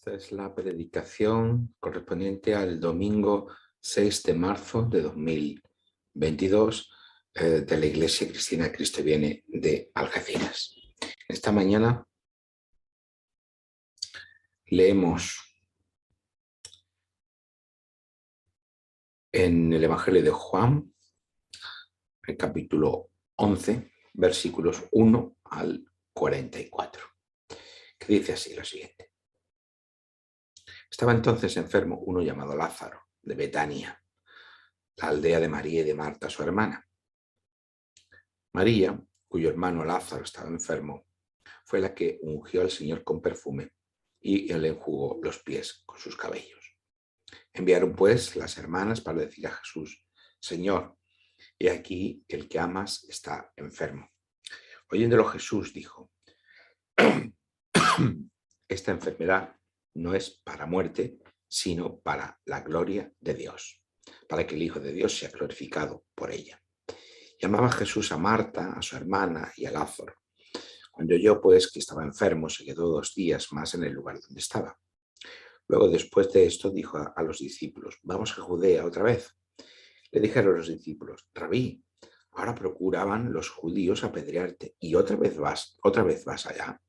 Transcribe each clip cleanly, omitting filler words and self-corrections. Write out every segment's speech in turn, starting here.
Esta es la predicación correspondiente al domingo 6 de marzo de 2022 de la Iglesia Cristiana Cristo Viene de Algeciras. Esta mañana leemos en el Evangelio de Juan, el capítulo 11, versículos 1 al 44, que dice así lo siguiente. Estaba entonces enfermo uno llamado Lázaro, de Betania, la aldea de María y de Marta, su hermana. María, cuyo hermano Lázaro estaba enfermo, fue la que ungió al Señor con perfume y le enjugó los pies con sus cabellos. Enviaron pues las hermanas para decir a Jesús: Señor, he aquí el que amas está enfermo. Oyéndolo Jesús dijo: esta enfermedad no es para muerte, sino para la gloria de Dios, para que el Hijo de Dios sea glorificado por ella. Llamaba Jesús a Marta, a su hermana y a Lázaro. Cuando oyó pues que estaba enfermo, se quedó 2 días más en el lugar donde estaba. Luego, después de esto, dijo a los discípulos: vamos a Judea otra vez. Le dijeron los discípulos: Rabí, ahora procuraban los judíos apedrearte, y otra vez vas allá.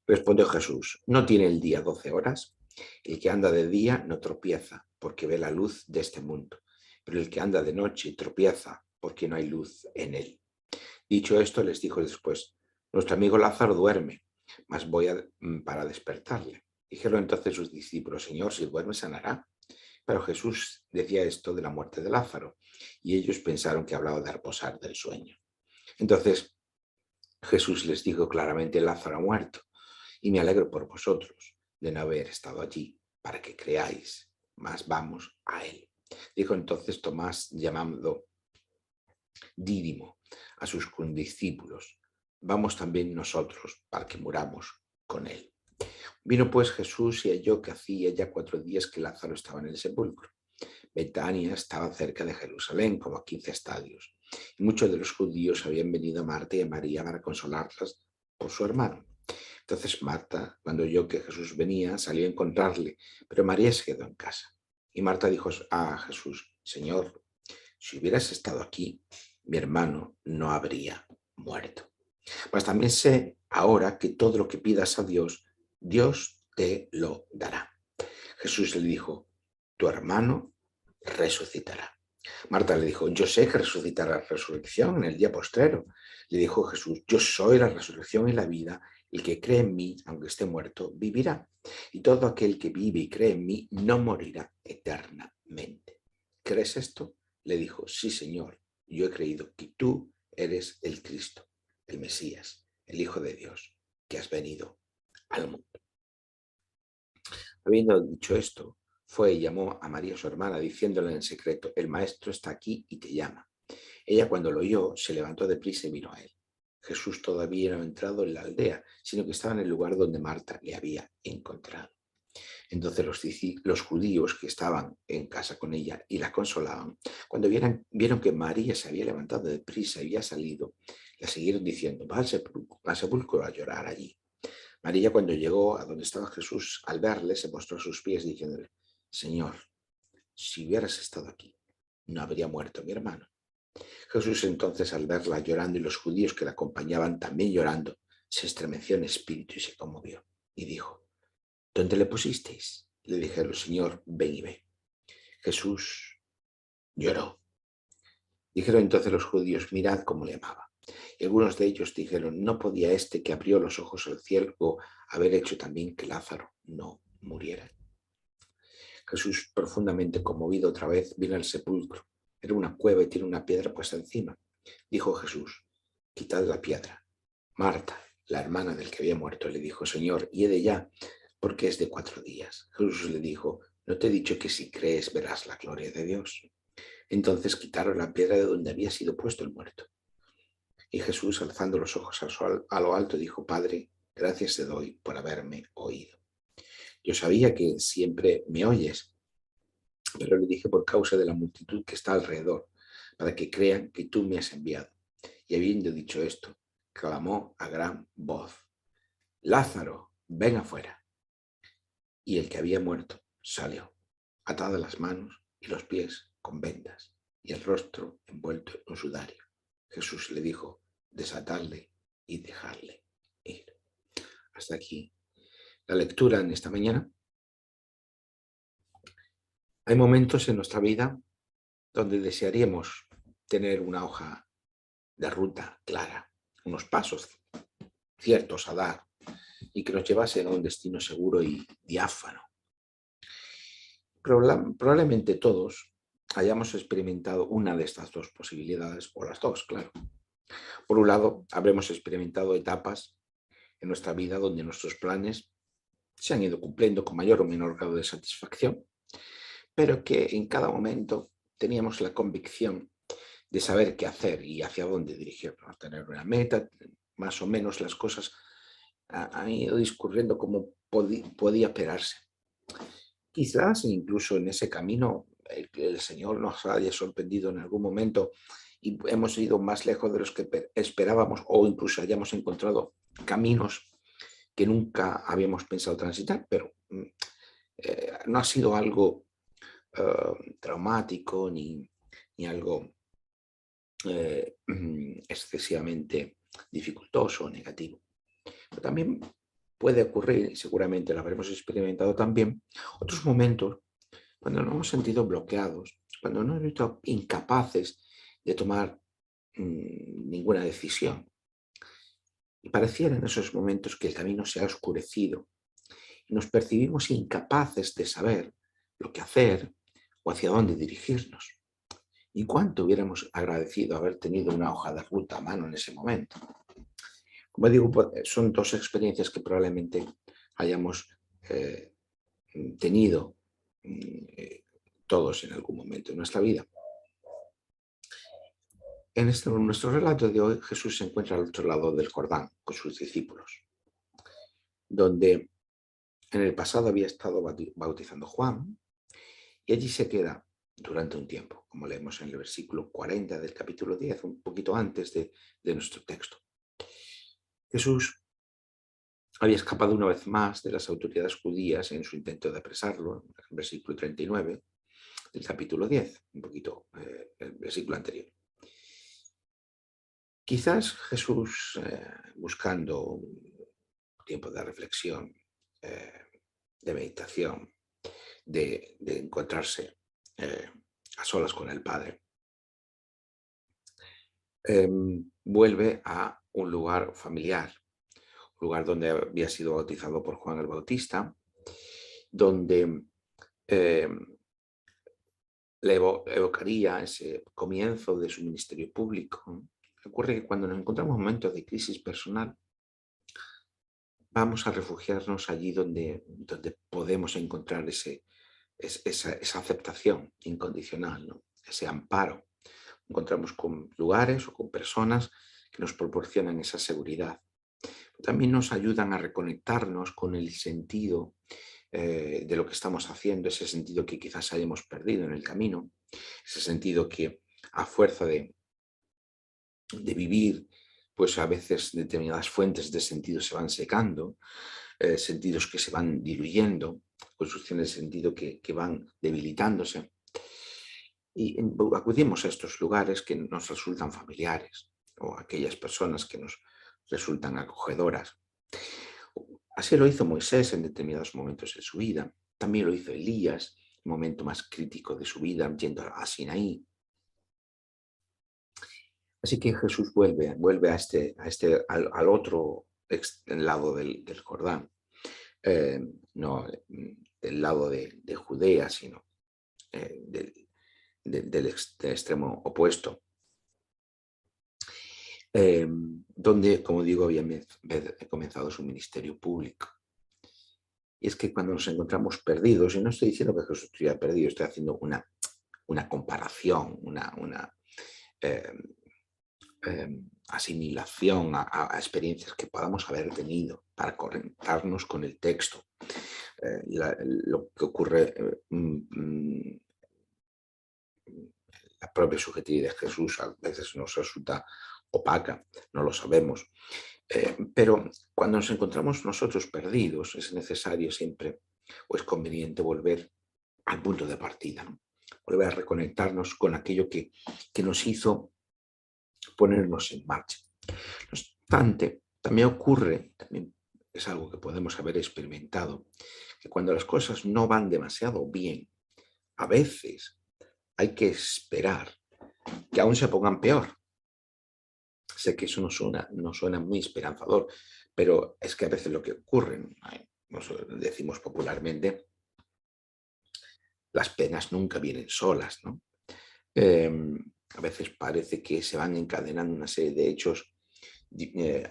Respondió Jesús: ¿no tiene el día 12 horas? El que anda de día no tropieza, porque ve la luz de este mundo, pero el que anda de noche tropieza, porque no hay luz en él. Dicho esto, les dijo después: nuestro amigo Lázaro duerme, mas voy para despertarle. Dijeron entonces sus discípulos: Señor, si duerme sanará. Pero Jesús decía esto de la muerte de Lázaro, y ellos pensaron que hablaba de reposar del sueño. Entonces Jesús les dijo claramente: Lázaro ha muerto, y me alegro por vosotros de no haber estado allí, para que creáis, mas vamos a él. Dijo entonces Tomás, llamado Dídimo, a sus condiscípulos: vamos también nosotros, para que muramos con él. Vino pues Jesús y halló que hacía ya 4 días que Lázaro estaba en el sepulcro. Betania estaba cerca de Jerusalén, como a 15 estadios, y muchos de los judíos habían venido a Marta y a María para consolarlas por su hermano. Entonces Marta, cuando oyó que Jesús venía, salió a encontrarle, pero María se quedó en casa. Y Marta dijo a Jesús: Señor, si hubieras estado aquí, mi hermano no habría muerto. Mas también sé ahora que todo lo que pidas a Dios, Dios te lo dará. Jesús le dijo: tu hermano resucitará. Marta le dijo: yo sé que resucitará la resurrección en el día postrero. Le dijo Jesús: yo soy la resurrección y la vida. El que cree en mí, aunque esté muerto, vivirá. Y todo aquel que vive y cree en mí no morirá eternamente. ¿Crees esto? Le dijo: sí, Señor, yo he creído que tú eres el Cristo, el Mesías, el Hijo de Dios, que has venido al mundo. Habiendo dicho esto, fue y llamó a María su hermana, diciéndole en secreto: el maestro está aquí y te llama. Ella, cuando lo oyó, se levantó deprisa y vino a él. Jesús todavía no ha entrado en la aldea, sino que estaba en el lugar donde Marta le había encontrado. Entonces los judíos que estaban en casa con ella y la consolaban, cuando vieron que María se había levantado deprisa y había salido, la siguieron diciendo: va al sepulcro a llorar allí. María, cuando llegó a donde estaba Jesús, al verle, se postró a sus pies diciéndole: Señor, si hubieras estado aquí, no habría muerto mi hermano. Jesús entonces, al verla llorando y los judíos que la acompañaban también llorando, se estremeció en espíritu y se conmovió. Y dijo: ¿dónde le pusisteis? Le dijeron: Señor, ven y ve. Jesús lloró. Dijeron entonces los judíos: mirad cómo le amaba. Y algunos de ellos dijeron: no podía este que abrió los ojos al cielo haber hecho también que Lázaro no muriera. Jesús, profundamente conmovido otra vez, vino al sepulcro. Era una cueva y tiene una piedra puesta encima. Dijo Jesús: quitad la piedra. Marta, la hermana del que había muerto, le dijo: Señor, hiede ya, porque es de 4 días. Jesús le dijo: ¿no te he dicho que si crees verás la gloria de Dios? Entonces quitaron la piedra de donde había sido puesto el muerto. Y Jesús, alzando los ojos a lo alto, dijo: Padre, gracias te doy por haberme oído. Yo sabía que siempre me oyes, pero le dije por causa de la multitud que está alrededor, para que crean que tú me has enviado. Y habiendo dicho esto, clamó a gran voz: Lázaro, ven afuera. y el que había muerto salió, atadas las manos y los pies con vendas y el rostro envuelto en un sudario. Jesús le dijo: desatadle y dejadle ir. Hasta aquí la lectura en esta mañana. Hay momentos en nuestra vida donde desearíamos tener una hoja de ruta clara, unos pasos ciertos a dar y que nos llevasen a un destino seguro y diáfano. Probablemente todos hayamos experimentado una de estas dos posibilidades, o las dos, claro. Por un lado, habremos experimentado etapas en nuestra vida donde nuestros planes se han ido cumpliendo con mayor o menor grado de satisfacción, pero que en cada momento teníamos la convicción de saber qué hacer y hacia dónde dirigirnos, tener una meta, más o menos las cosas han ido discurriendo como podía esperarse. Quizás incluso en ese camino el Señor nos haya sorprendido en algún momento y hemos ido más lejos de los que esperábamos, o incluso hayamos encontrado caminos que nunca habíamos pensado transitar, pero no ha sido algo traumático ni algo excesivamente dificultoso o negativo. Pero también puede ocurrir, y seguramente lo habremos experimentado también, otros momentos cuando nos hemos sentido bloqueados, cuando nos hemos visto incapaces de tomar ninguna decisión. Y pareciera en esos momentos que el camino se ha oscurecido y nos percibimos incapaces de saber lo que hacer o hacia dónde dirigirnos. ¿Y cuánto hubiéramos agradecido haber tenido una hoja de ruta a mano en ese momento? Como digo, son dos experiencias que probablemente hayamos tenido todos en algún momento de nuestra vida. En nuestro relato de hoy, Jesús se encuentra al otro lado del Jordán con sus discípulos, donde en el pasado había estado bautizando Juan, y allí se queda durante un tiempo, como leemos en el versículo 40 del capítulo 10, un poquito antes de nuestro texto. Jesús había escapado una vez más de las autoridades judías en su intento de apresarlo, en el versículo 39 del capítulo 10, un poquito el versículo anterior. Quizás Jesús, buscando un tiempo de reflexión, de meditación, de encontrarse a solas con el Padre, vuelve a un lugar familiar, un lugar donde había sido bautizado por Juan el Bautista, donde le evocaría ese comienzo de su ministerio público. Ocurre que cuando nos encontramos momentos de crisis personal, vamos a refugiarnos allí donde podemos encontrar esa aceptación incondicional, ¿no? Ese amparo. Encontramos con lugares o con personas que nos proporcionan esa seguridad. También nos ayudan a reconectarnos con el sentido de lo que estamos haciendo, ese sentido que quizás hayamos perdido en el camino, ese sentido que a fuerza de vivir, pues a veces determinadas fuentes de sentido se van secando, sentidos que se van diluyendo, construcciones de sentido que van debilitándose. Y acudimos a estos lugares que nos resultan familiares, o a aquellas personas que nos resultan acogedoras. Así lo hizo Moisés en determinados momentos de su vida. También lo hizo Elías, en el momento más crítico de su vida, yendo a Sinaí. Así que Jesús vuelve al otro lado del Jordán, no del lado de Judea, sino del extremo opuesto, donde, como digo, había comenzado su ministerio público. Y es que cuando nos encontramos perdidos, y no estoy diciendo que Jesús estuviera perdido, estoy haciendo una comparación, una asimilación a experiencias que podamos haber tenido para conectarnos con el texto. Lo que ocurre, la propia subjetividad de Jesús a veces nos resulta opaca, no lo sabemos. Pero cuando nos encontramos nosotros perdidos, es necesario siempre o es conveniente volver al punto de partida, ¿no? Volver a reconectarnos con aquello que nos hizo ponernos en marcha. No obstante, también ocurre, también es algo que podemos haber experimentado, que cuando las cosas no van demasiado bien, a veces hay que esperar que aún se pongan peor. Sé que eso no suena muy esperanzador, pero es que a veces lo que ocurre, nos decimos popularmente, las penas nunca vienen solas, ¿no? A veces parece que se van encadenando una serie de hechos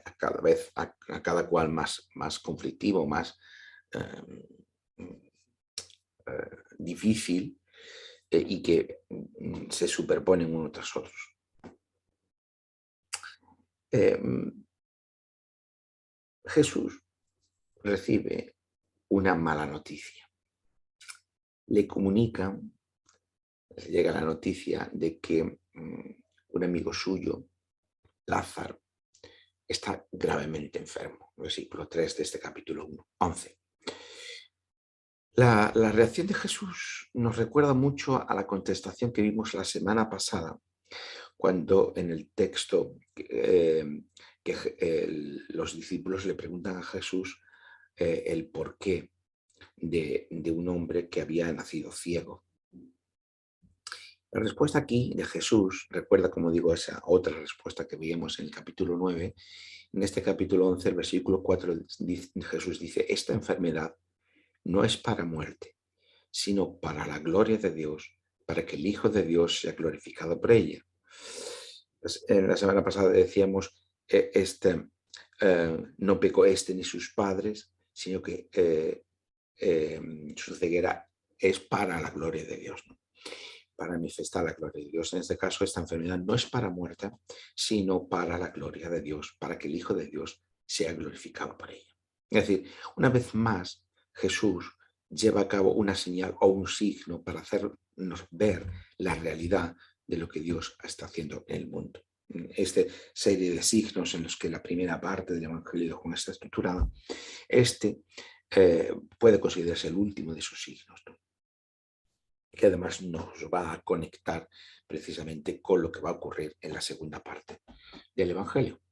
a cada vez, a cada cual más conflictivo, más eh, difícil y que se superponen uno tras otros. Jesús recibe una mala noticia. Le comunican, le llega la noticia de que un amigo suyo, Lázaro, está gravemente enfermo. Versículo 3 de este capítulo 11. La reacción de Jesús nos recuerda mucho a la contestación que vimos la semana pasada, cuando en el texto los discípulos le preguntan a Jesús el porqué de un hombre que había nacido ciego. La respuesta aquí de Jesús, recuerda, como digo, esa otra respuesta que vimos en el capítulo 9, en este capítulo 11, el versículo 4, Jesús dice, esta enfermedad no es para muerte, sino para la gloria de Dios, para que el Hijo de Dios sea glorificado por ella. Pues, en la semana pasada decíamos, no pecó ni sus padres, sino que su ceguera es para la gloria de Dios, ¿no? Para manifestar la gloria de Dios. En este caso, esta enfermedad no es para muerte, sino para la gloria de Dios, para que el Hijo de Dios sea glorificado por ella. Es decir, una vez más, Jesús lleva a cabo una señal o un signo para hacernos ver la realidad de lo que Dios está haciendo en el mundo. Esta serie de signos en los que la primera parte del Evangelio de Juan está estructurada, puede considerarse el último de esos signos, ¿no? Que además nos va a conectar precisamente con lo que va a ocurrir en la segunda parte del Evangelio.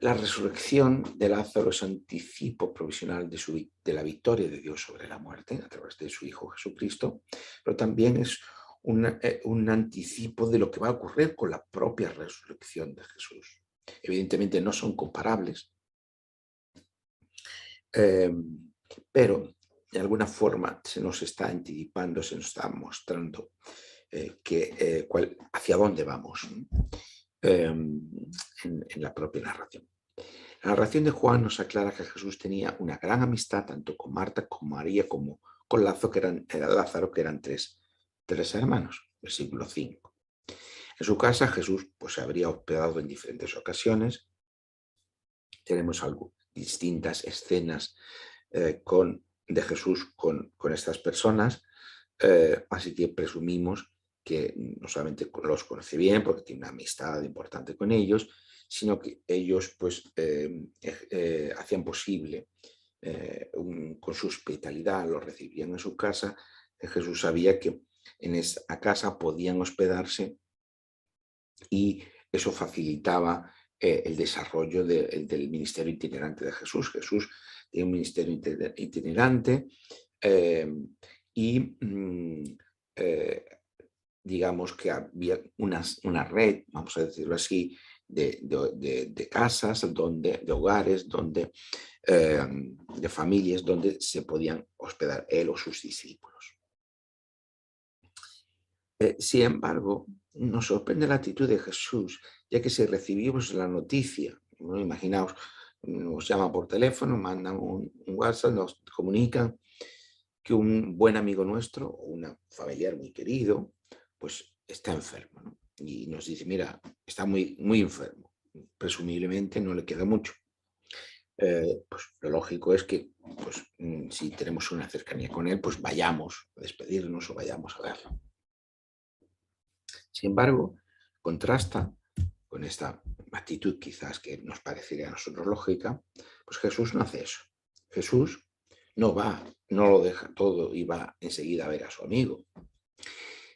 La resurrección de Lázaro es anticipo provisional de la victoria de Dios sobre la muerte a través de su Hijo Jesucristo, pero también es un anticipo de lo que va a ocurrir con la propia resurrección de Jesús. Evidentemente no son comparables, pero de alguna forma se nos está anticipando, se nos está mostrando hacia dónde vamos, ¿no? En la propia narración. La narración de Juan nos aclara que Jesús tenía una gran amistad tanto con Marta, con María, como con Lázaro, que eran tres hermanos, versículo 5. En su casa Jesús pues, se habría hospedado en diferentes ocasiones. Tenemos distintas escenas de Jesús con estas personas, así que presumimos que no solamente los conoce bien porque tiene una amistad importante con ellos, sino que ellos pues hacían posible con su hospitalidad, los recibían en su casa. Jesús sabía que en esa casa podían hospedarse y eso facilitaba el desarrollo del ministerio itinerante de Jesús. Jesús tiene un ministerio itinerante y digamos que había una red, vamos a decirlo así, de casas, de hogares, de familias donde se podían hospedar él o sus discípulos. Sin embargo, nos sorprende la actitud de Jesús, ya que si recibimos la noticia, ¿no? Imaginaos, nos llaman por teléfono, mandan un WhatsApp, nos comunican que un buen amigo nuestro o un familiar muy querido, pues está enfermo, ¿no? Y nos dice, mira, está muy, muy enfermo, presumiblemente no le queda mucho. Pues lo lógico es que pues, si tenemos una cercanía con él, pues vayamos a despedirnos o vayamos a verlo. Sin embargo, contrasta con esta actitud quizás que nos parecería a nosotros lógica, pues Jesús no hace eso. Jesús no lo deja todo y va enseguida a ver a su amigo.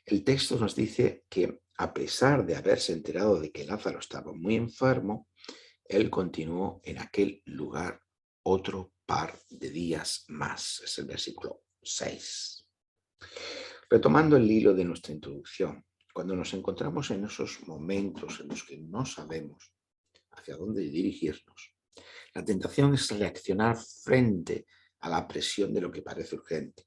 El texto nos dice que a pesar de haberse enterado de que Lázaro estaba muy enfermo, él continuó en aquel lugar otro par de días más. Es el versículo 6. Retomando el hilo de nuestra introducción, cuando nos encontramos en esos momentos en los que no sabemos hacia dónde dirigirnos, la tentación es reaccionar frente a la presión de lo que parece urgente.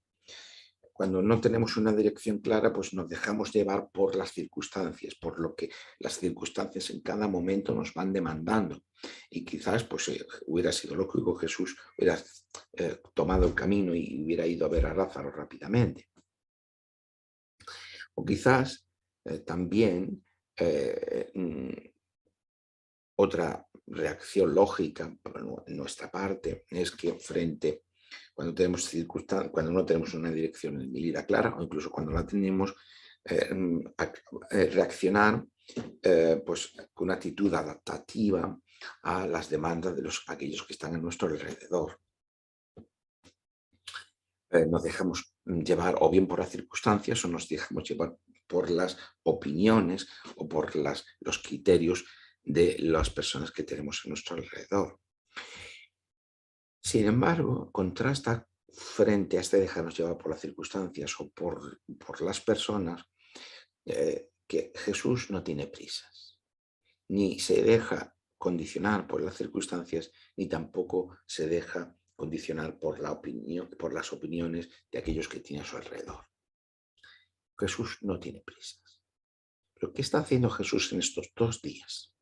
Cuando no tenemos una dirección clara, pues nos dejamos llevar por las circunstancias, por lo que las circunstancias en cada momento nos van demandando. Y quizás pues, hubiera sido lógico que Jesús hubiera tomado el camino y hubiera ido a ver a Lázaro rápidamente. O quizás también otra reacción lógica por nuestra parte es que cuando cuando no tenemos una dirección en vida clara, o incluso cuando la tenemos, reaccionar pues, con una actitud adaptativa a las demandas de aquellos que están a nuestro alrededor. Nos dejamos llevar o bien por las circunstancias o nos dejamos llevar por las opiniones o por los criterios de las personas que tenemos a nuestro alrededor. Sin embargo, contrasta frente a este dejarnos llevar por las circunstancias o por las personas, que Jesús no tiene prisas, ni se deja condicionar por las circunstancias, ni tampoco se deja condicionar por las opiniones de aquellos que tiene a su alrededor. Jesús no tiene prisas. ¿Pero qué está haciendo Jesús en estos 2 días?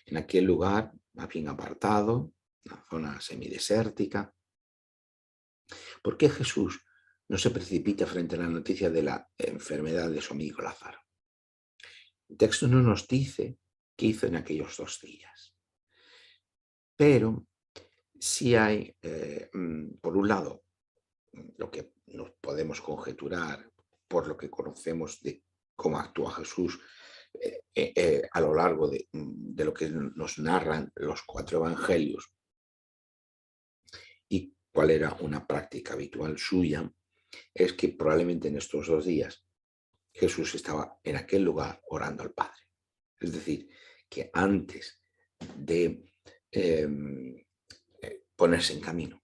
En aquel lugar, más bien apartado, una zona semidesértica. ¿Por qué Jesús no se precipita frente a la noticia de la enfermedad de su amigo Lázaro? El texto no nos dice qué hizo en aquellos 2 días. Pero sí hay, por un lado, lo que nos podemos conjeturar por lo que conocemos de cómo actúa Jesús a lo largo de lo que nos narran los 4 evangelios y cuál era una práctica habitual suya, es que probablemente en estos 2 días Jesús estaba en aquel lugar orando al Padre. Es decir, que antes de ponerse en camino,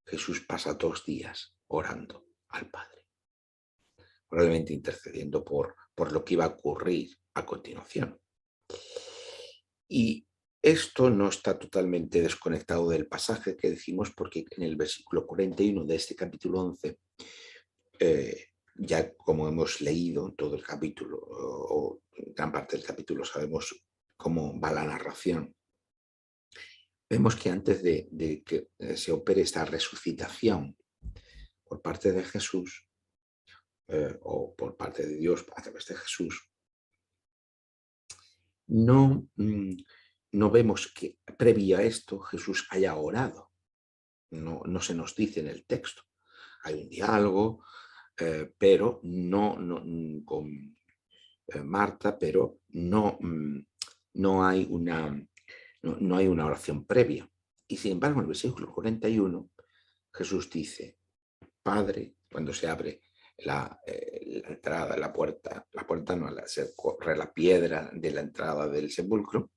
Jesús pasa 2 días orando al Padre, probablemente intercediendo por lo que iba a ocurrir a continuación. Y esto no está totalmente desconectado del pasaje que decimos, porque en el versículo 41 de este capítulo 11, ya como hemos leído todo el capítulo, o gran parte del capítulo, sabemos cómo va la narración. Vemos que antes de que se opere esta resucitación por parte de Jesús, o por parte de Dios a través de Jesús, no vemos que previo a esto Jesús haya orado. No se nos dice en el texto. Hay un diálogo, pero con Marta, pero no hay una oración previa. Y sin embargo, en el versículo 41, Jesús dice: Padre, cuando se abre la entrada, la puerta no, se corre la piedra de la entrada del sepulcro,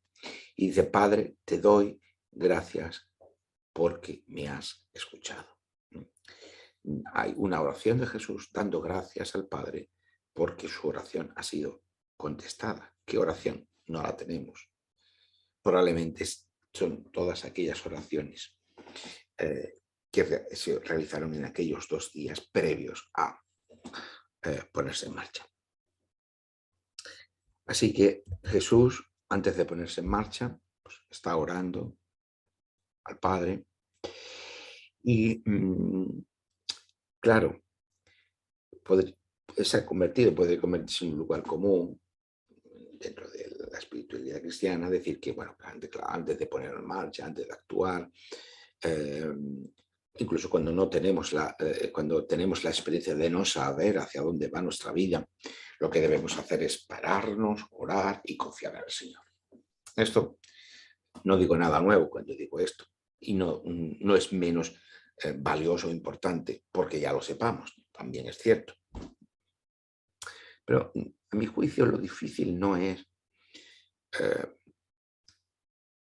y dice: Padre, te doy gracias porque me has escuchado. Hay una oración de Jesús dando gracias al Padre porque su oración ha sido contestada. ¿Qué oración? No la tenemos. Probablemente son todas aquellas oraciones que se realizaron en aquellos 2 días previos a ponerse en marcha. Así que Jesús, antes de ponerse en marcha, pues, está orando al Padre y, claro, puede convertirse en un lugar común dentro de la espiritualidad cristiana, decir que, bueno, antes de poner en marcha, antes de actuar, incluso cuando tenemos la experiencia de no saber hacia dónde va nuestra vida, lo que debemos hacer es pararnos, orar y confiar en el Señor. Esto no digo nada nuevo cuando digo esto, y no es menos valioso o importante porque ya lo sepamos, también es cierto. Pero a mi juicio lo difícil no es eh,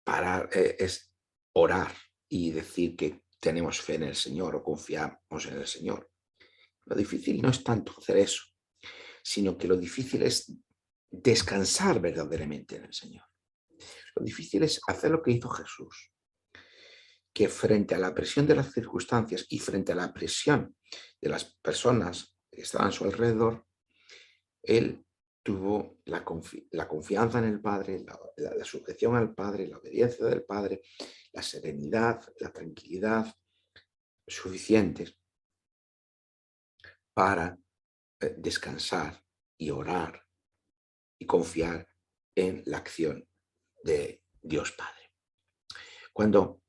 parar, es orar y decir que tenemos fe en el Señor o confiamos en el Señor. Lo difícil no es tanto hacer eso, sino que lo difícil es descansar verdaderamente en el Señor. Lo difícil es hacer lo que hizo Jesús, que frente a la presión de las circunstancias y frente a la presión de las personas que estaban a su alrededor, él tuvo la confianza en el Padre, la sujeción al Padre, la obediencia del Padre, la serenidad, la tranquilidad suficientes para descansar y orar y confiar en la acción de Dios Padre. Cuando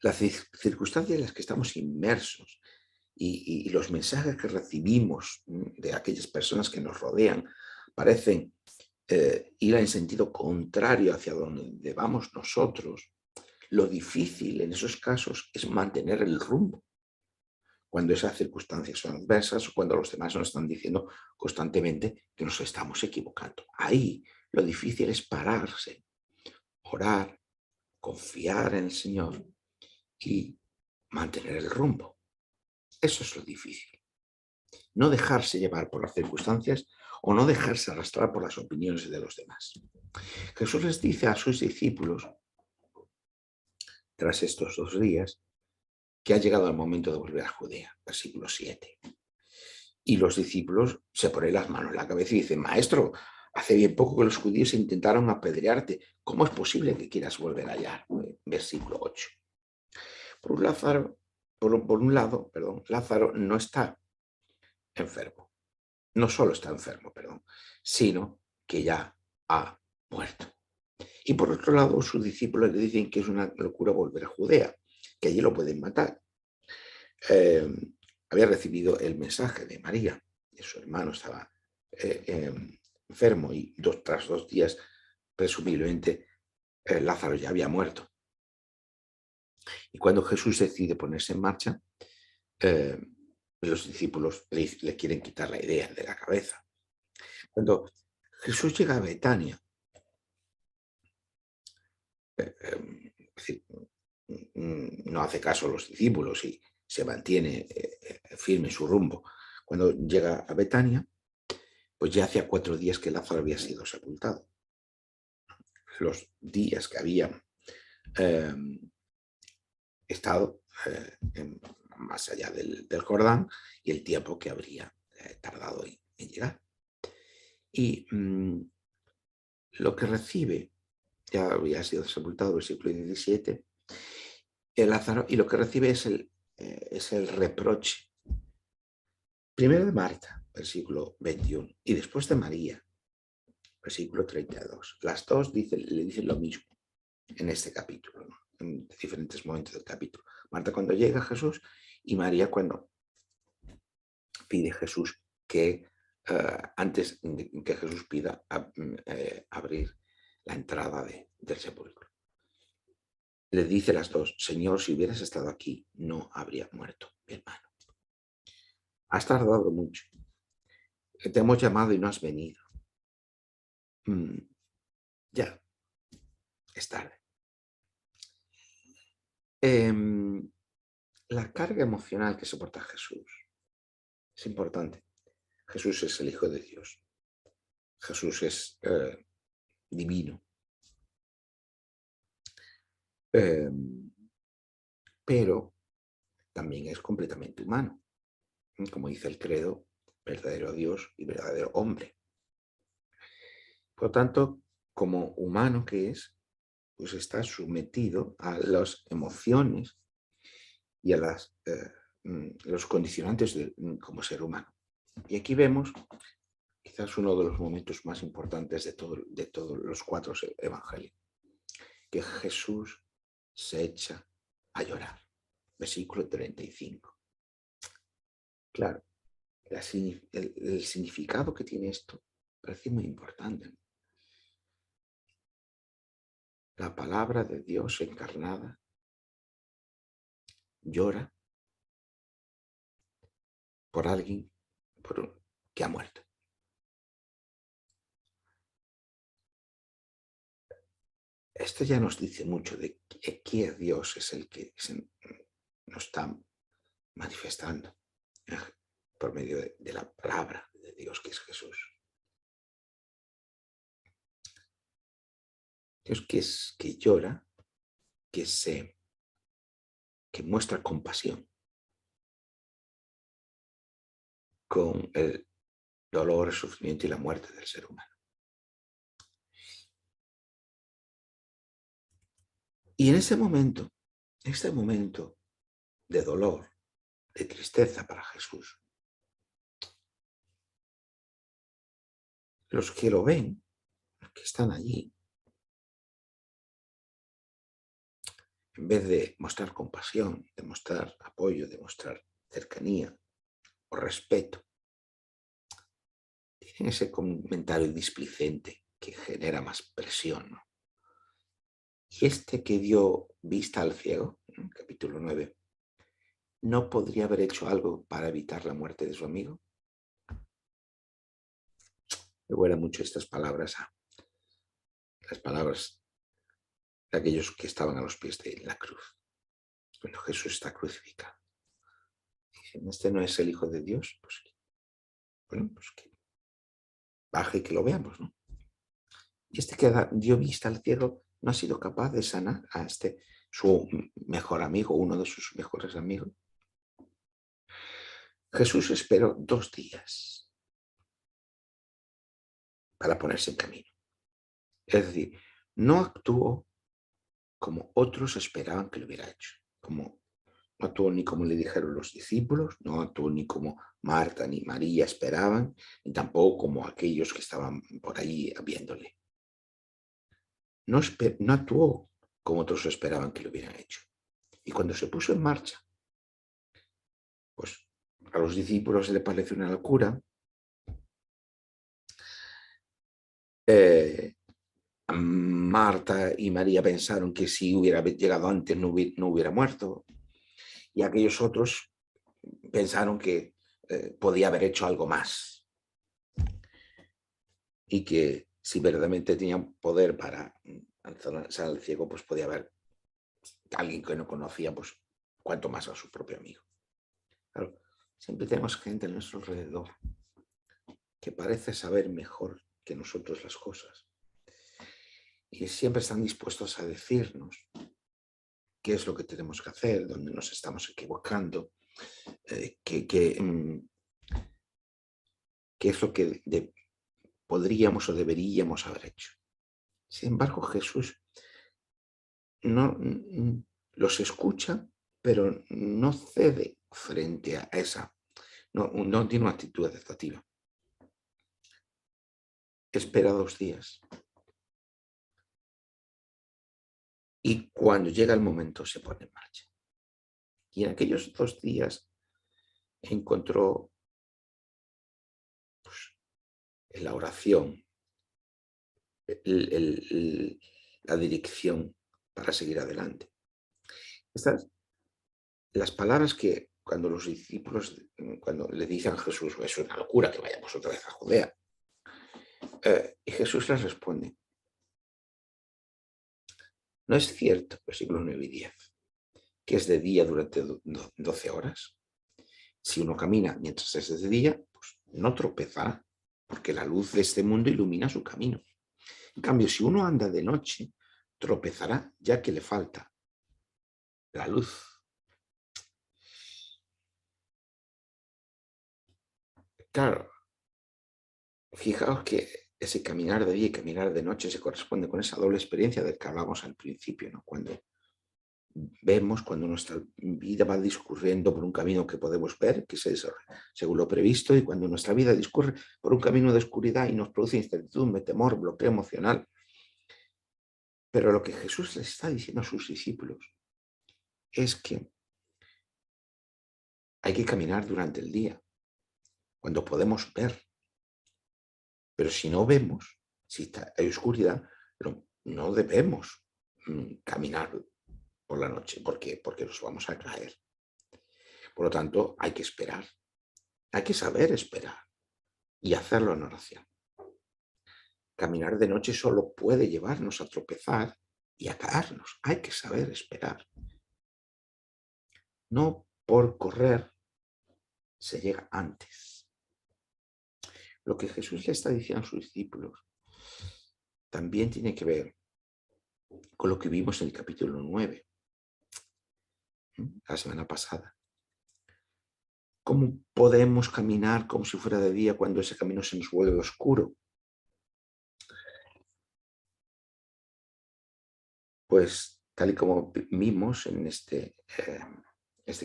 las circunstancias en las que estamos inmersos y los mensajes que recibimos de aquellas personas que nos rodean parecen ir en sentido contrario hacia donde vamos nosotros, lo difícil en esos casos es mantener el rumbo cuando esas circunstancias son adversas o cuando los demás nos están diciendo constantemente que nos estamos equivocando. Ahí lo difícil es pararse, orar, confiar en el Señor y mantener el rumbo. Eso es lo difícil. No dejarse llevar por las circunstancias o no dejarse arrastrar por las opiniones de los demás. Jesús les dice a sus discípulos, tras estos 2 días, que ha llegado el momento de volver a Judea, versículo 7. Y los discípulos se ponen las manos en la cabeza y dicen, Maestro, hace bien poco que los judíos intentaron apedrearte. ¿Cómo es posible que quieras volver allá? Versículo 8. Por un lado, Lázaro no está enfermo. No solo está enfermo, sino que ya ha muerto. Y por otro lado, sus discípulos le dicen que es una locura volver a Judea, que allí lo pueden matar. Eh, Había recibido el mensaje de María, que su hermano estaba enfermo y tras 2 días, presumiblemente, Lázaro ya había muerto. Y cuando Jesús decide ponerse en marcha, eh, los discípulos le quieren quitar la idea de la cabeza. Cuando Jesús llega a Betania, no hace caso a los discípulos y se mantiene firme su rumbo. Cuando llega a Betania, pues ya hacía 4 días que Lázaro había sido sepultado. Los días que había eh, estado más allá del Jordán y el tiempo que habría tardado en llegar. Y lo que recibe, ya había sido sepultado, versículo 17, el Lázaro, y lo que recibe es el reproche. Primero de Marta, versículo 21, y después de María, versículo 32. Las dos le dicen lo mismo en este capítulo, ¿no? En diferentes momentos del capítulo. Marta cuando llega a Jesús y María cuando pide a Jesús que antes de que Jesús pida abrir la entrada del sepulcro. Le dice a las dos, Señor, si hubieras estado aquí, no habría muerto mi hermano. Has tardado mucho. Te hemos llamado y no has venido. Ya, es tarde. La carga emocional que soporta Jesús es importante. Jesús es el Hijo de Dios. Jesús es divino. Pero también es completamente humano. Como dice el credo, verdadero Dios y verdadero hombre. Por lo tanto, como humano que es, pues está sometido a las emociones y a los condicionantes como ser humano. Y aquí vemos quizás uno de los momentos más importantes de todos los 4 evangelios, que Jesús se echa a llorar. Versículo 35. Claro, el significado que tiene esto parece muy importante. La palabra de Dios encarnada llora por alguien que ha muerto. Esto ya nos dice mucho de qué Dios es el que nos está manifestando por medio de la palabra de Dios, que es Jesús. Dios que llora, que muestra compasión con el dolor, el sufrimiento y la muerte del ser humano. Y en este momento de dolor, de tristeza para Jesús, los que lo ven, los que están allí, en vez de mostrar compasión, de mostrar apoyo, de mostrar cercanía o respeto, tienen ese comentario displicente que genera más presión, ¿no? Y este que dio vista al ciego, en capítulo 9, ¿no podría haber hecho algo para evitar la muerte de su amigo? Me huelen mucho estas palabras, las palabras de aquellos que estaban a los pies de la cruz, cuando Jesús está crucificado. Dicen, ¿este no es el Hijo de Dios? Pues, bueno, pues que baje y que lo veamos, ¿no? Y este que dio vista al ciego no ha sido capaz de sanar a su mejor amigo, uno de sus mejores amigos. Jesús esperó 2 días para ponerse en camino. Es decir, no actuó como otros esperaban que lo hubiera hecho. No actuó ni como le dijeron los discípulos, no actuó ni como Marta ni María esperaban, ni tampoco como aquellos que estaban por ahí viéndole. No actuó como otros esperaban que lo hubieran hecho. Y cuando se puso en marcha, pues a los discípulos le pareció una locura. Marta y María pensaron que si hubiera llegado antes no hubiera muerto. Y aquellos otros pensaron que podía haber hecho algo más. Y que si verdaderamente tenían poder para sanar al ciego, pues podía haber alguien que no conocía, pues cuanto más a su propio amigo. Claro, siempre tenemos gente a nuestro alrededor que parece saber mejor que nosotros las cosas. Y siempre están dispuestos a decirnos qué es lo que tenemos que hacer, dónde nos estamos equivocando, qué es lo que podríamos o deberíamos haber hecho. Sin embargo, Jesús no los escucha, pero no cede frente a esa, no tiene una actitud adaptativa. Espera 2 días. Y cuando llega el momento se pone en marcha. Y en aquellos 2 días encontró pues, en la oración la dirección para seguir adelante. Estas, las palabras que cuando los discípulos, cuando le dicen a Jesús, es una locura que vayamos otra vez a Judea, y Jesús les responde, ¿no es cierto, versículos 9 y 10, que es de día durante 12 horas? Si uno camina mientras es de día, pues no tropezará, porque la luz de este mundo ilumina su camino. En cambio, si uno anda de noche, tropezará, ya que le falta la luz. Claro, fijaos que ese caminar de día y caminar de noche se corresponde con esa doble experiencia del que hablábamos al principio, ¿no? Cuando nuestra vida va discurriendo por un camino que podemos ver, que se desarrolla según lo previsto, y cuando nuestra vida discurre por un camino de oscuridad y nos produce incertidumbre, temor, bloqueo emocional. Pero lo que Jesús les está diciendo a sus discípulos es que hay que caminar durante el día, cuando podemos ver. Pero si no vemos, si hay oscuridad, no debemos caminar por la noche. ¿Por qué? Porque nos vamos a caer. Por lo tanto, hay que esperar, hay que saber esperar y hacerlo en oración. Caminar de noche solo puede llevarnos a tropezar y a caernos. Hay que saber esperar. No por correr se llega antes. Lo que Jesús le está diciendo a sus discípulos también tiene que ver con lo que vimos en el capítulo 9, la semana pasada. ¿Cómo podemos caminar como si fuera de día cuando ese camino se nos vuelve oscuro? Pues tal y como vimos en este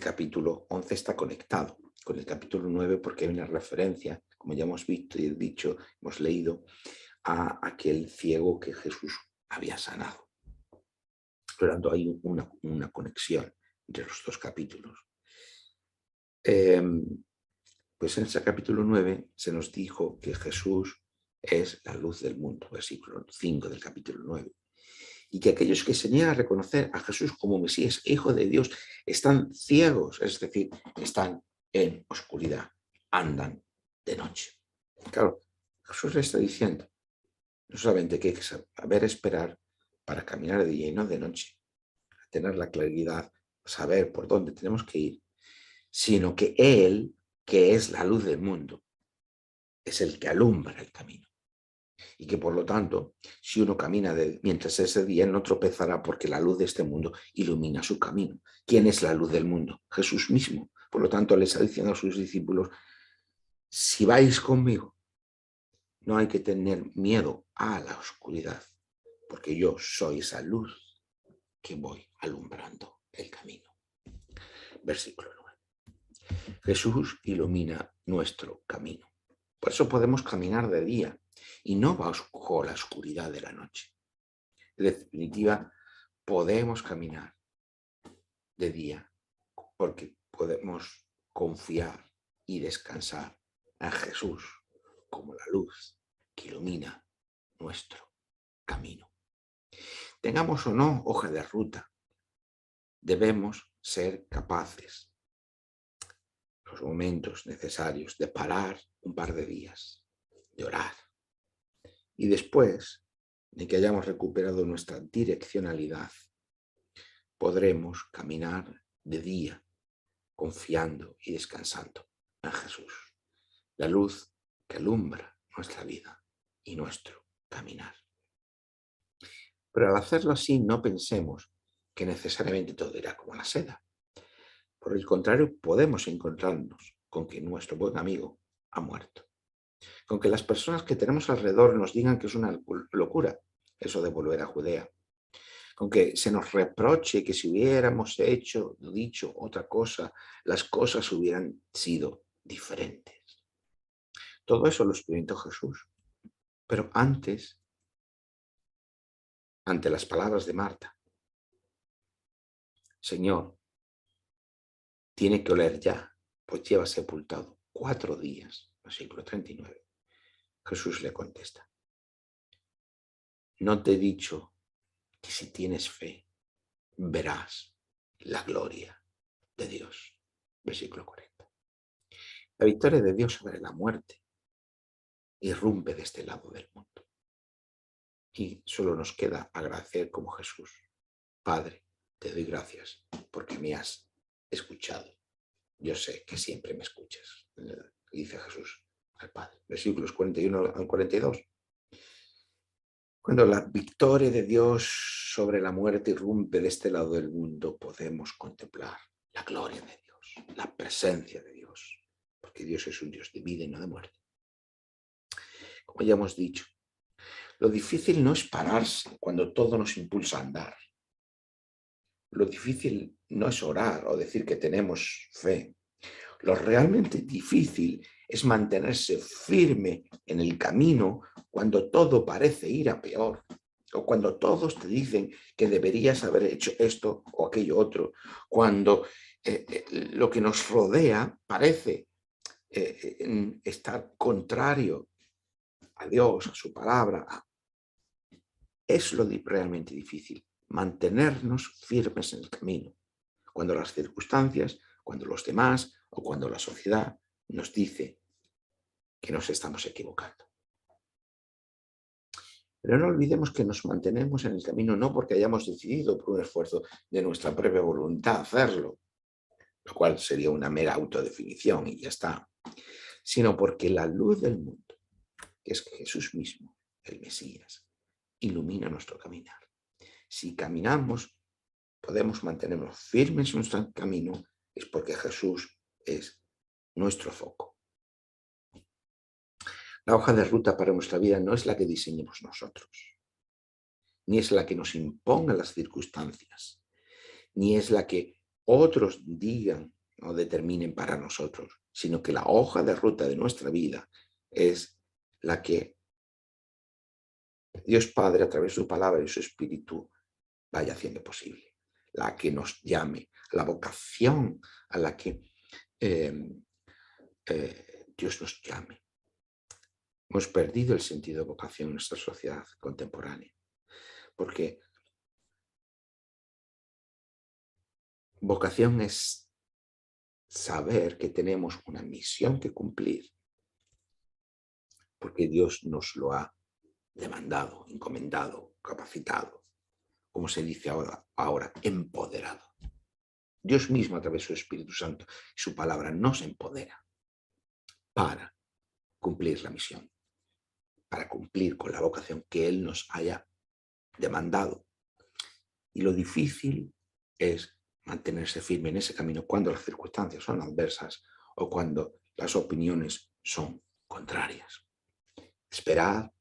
capítulo 11 está conectado con el capítulo 9 porque hay una referencia, como ya hemos visto y dicho, hemos leído, a aquel ciego que Jesús había sanado. Por lo tanto, hay una conexión entre los dos capítulos. Pues en ese capítulo 9 se nos dijo que Jesús es la luz del mundo, versículo 5 del capítulo 9. Y que aquellos que se niegan a reconocer a Jesús como Mesías, Hijo de Dios, están ciegos, es decir, están en oscuridad, andan de noche. Claro, Jesús le está diciendo, no solamente que hay que saber esperar para caminar de día y no de noche, tener la claridad, saber por dónde tenemos que ir, sino que Él, que es la luz del mundo, es el que alumbra el camino. Y que por lo tanto, si uno camina mientras es de día, no tropezará porque la luz de este mundo ilumina su camino. ¿Quién es la luz del mundo? Jesús mismo. Por lo tanto, le está diciendo a sus discípulos, si vais conmigo, no hay que tener miedo a la oscuridad, porque yo soy esa luz que voy alumbrando el camino. Versículo 9. Jesús ilumina nuestro camino. Por eso podemos caminar de día y no bajo la oscuridad de la noche. En definitiva, podemos caminar de día porque podemos confiar y descansar en Jesús como la luz que ilumina nuestro camino. Tengamos o no hoja de ruta, debemos ser capaces los momentos necesarios de parar un par de días, de orar. Y después de que hayamos recuperado nuestra direccionalidad, podremos caminar de día, confiando y descansando en Jesús, la luz que alumbra nuestra vida y nuestro caminar. Pero al hacerlo así, no pensemos que necesariamente todo irá como la seda. Por el contrario, podemos encontrarnos con que nuestro buen amigo ha muerto. Con que las personas que tenemos alrededor nos digan que es una locura eso de volver a Judea. Con que se nos reproche que si hubiéramos hecho, dicho otra cosa, las cosas hubieran sido diferentes. Todo eso lo experimentó Jesús. Pero antes, ante las palabras de Marta, Señor, tiene que oler ya, pues lleva sepultado 4 días, versículo 39. Jesús le contesta, no te he dicho que si tienes fe, verás la gloria de Dios. Versículo 40. La victoria de Dios sobre la muerte irrumpe de este lado del mundo. Y solo nos queda agradecer como Jesús. Padre, te doy gracias porque me has escuchado. Yo sé que siempre me escuchas, dice Jesús al Padre. Versículos 41 al 42. Cuando la victoria de Dios sobre la muerte irrumpe de este lado del mundo, podemos contemplar la gloria de Dios, la presencia de Dios, porque Dios es un Dios de vida y no de muerte. Como ya hemos dicho, lo difícil no es pararse cuando todo nos impulsa a andar. Lo difícil no es orar o decir que tenemos fe. Lo realmente difícil es mantenerse firme en el camino cuando todo parece ir a peor, o cuando todos te dicen que deberías haber hecho esto o aquello otro, cuando lo que nos rodea parece estar contrario a Dios, a su palabra. Es lo realmente difícil, mantenernos firmes en el camino, cuando las circunstancias, cuando los demás o cuando la sociedad nos dice que nos estamos equivocando. Pero no olvidemos que nos mantenemos en el camino no porque hayamos decidido por un esfuerzo de nuestra propia voluntad hacerlo, lo cual sería una mera autodefinición y ya está, sino porque la luz del mundo, que es Jesús mismo, el Mesías, ilumina nuestro caminar. Si caminamos, podemos mantenernos firmes en nuestro camino, es porque Jesús es nuestro foco. La hoja de ruta para nuestra vida no es la que diseñemos nosotros, ni es la que nos impongan las circunstancias, ni es la que otros digan o determinen para nosotros, sino que la hoja de ruta de nuestra vida es la que Dios Padre, a través de su palabra y su Espíritu, vaya haciendo posible, la que nos llame, la vocación a la que Dios nos llame. Hemos perdido el sentido de vocación en nuestra sociedad contemporánea, porque vocación es saber que tenemos una misión que cumplir, porque Dios nos lo ha demandado, encomendado, capacitado, como se dice ahora, empoderado. Dios mismo, a través de su Espíritu Santo y su palabra, nos empodera para cumplir la misión, para cumplir con la vocación que Él nos haya demandado. Y lo difícil es mantenerse firme en ese camino cuando las circunstancias son adversas o cuando las opiniones son contrarias. Esperar,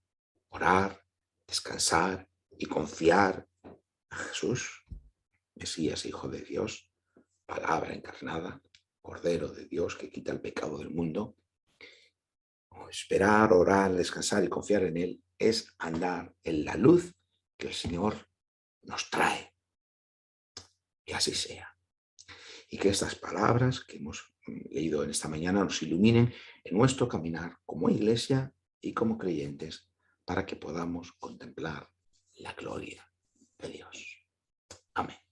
orar, descansar y confiar a Jesús, Mesías, Hijo de Dios, palabra encarnada, Cordero de Dios que quita el pecado del mundo. Esperar, orar, descansar y confiar en Él es andar en la luz que el Señor nos trae. Que así sea. Y que estas palabras que hemos leído en esta mañana nos iluminen en nuestro caminar como iglesia y como creyentes para que podamos contemplar la gloria de Dios. Amén.